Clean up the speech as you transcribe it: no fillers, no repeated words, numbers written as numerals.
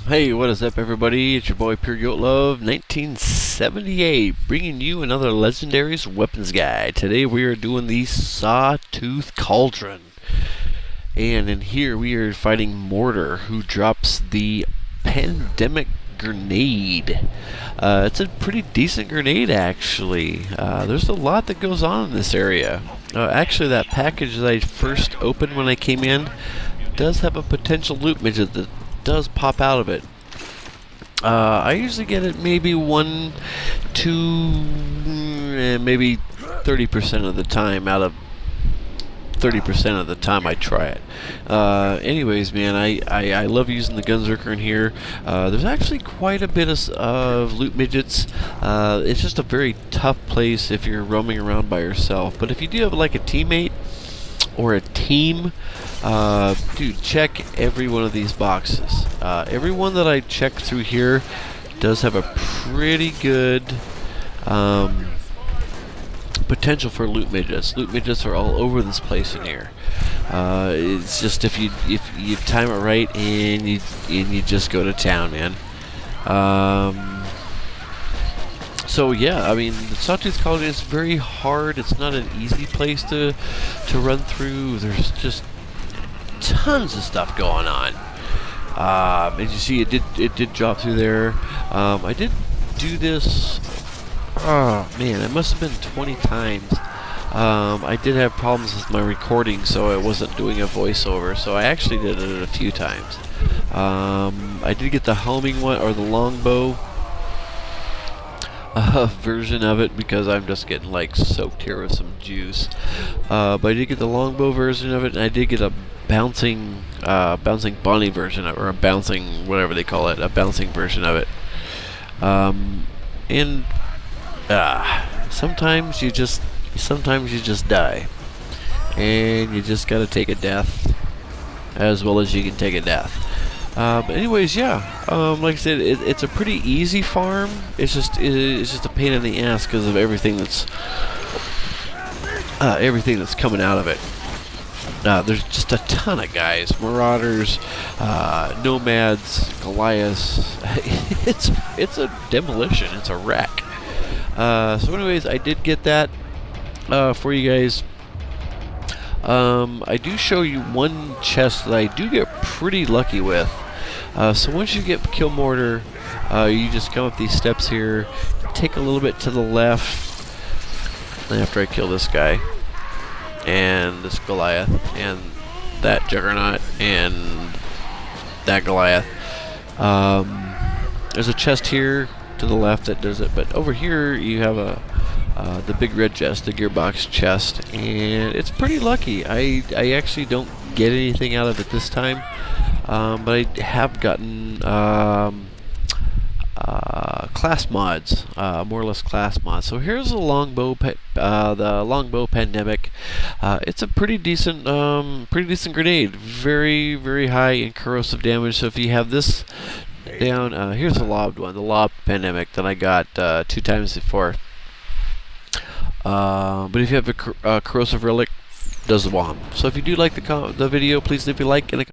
Hey, what is up, everybody? It's your boy Pure Goat Love, 1978, bringing you another Legendary's Weapons Guide. Today we are doing the Sawtooth Cauldron, and in here we are fighting Mortar, who drops the Pendemic grenade. It's a pretty decent grenade, actually. There's a lot that goes on in this area. Actually, that package that I first opened when I came in does have a potential loot midget that does pop out of it. I usually get it maybe 1, 2, maybe 30% of the time out of 30% of the time I try it. Anyways, man, I love using the Gunzerker in here. There's actually quite a bit of loot midgets. It's just a very tough place if you're roaming around by yourself. But if you do have like a teammate or a team, dude, check every one of these boxes. Every one that I check through here does have a pretty good potential for loot midgets. Loot midgets are all over this place in here. It's just if you time it right and you just go to town, man. So yeah, I mean, the Sawtooth Cauldron is very hard. It's not an easy place to run through. There's just tons of stuff going on. As you see, it did drop through there. I did do this. Oh man, it must have been 20 times. I did have problems with my recording, so I wasn't doing a voiceover. So I actually did it a few times. I did get the homing one, or the longbow version of it, because I'm just getting like soaked here with some juice. But I did get the longbow version of it, and I did get a bouncing Bonnie version of it, or a bouncing whatever they call it, a bouncing version of it. And sometimes you just die, and you just gotta take a death as well as you can take a death. But anyways, yeah, like I said, it's a pretty easy farm. It's just a pain in the ass because of everything that's coming out of it. There's just a ton of guys, marauders, nomads, Goliaths. it's a demolition. It's a wreck. So anyways, I did get that for you guys. I do show you one chest that I do get pretty lucky with. So once you get kill Mortar, you just come up these steps here, take a little bit to the left, after I kill this guy, and this Goliath, and that Juggernaut, and that Goliath. There's a chest here to the left that does it, but over here you have the big red chest, the gearbox chest, and it's pretty lucky. I actually don't get anything out of it this time, but I have gotten class mods, more or less class mods. So here's the longbow, Pendemic. It's a pretty decent grenade. Very, very high in corrosive damage. So if you have this down, here's the lobbed one, the lobbed Pendemic that I got 2 times before. But if you have a corrosive relic, does the bomb. So if you do like the video, please leave a like and a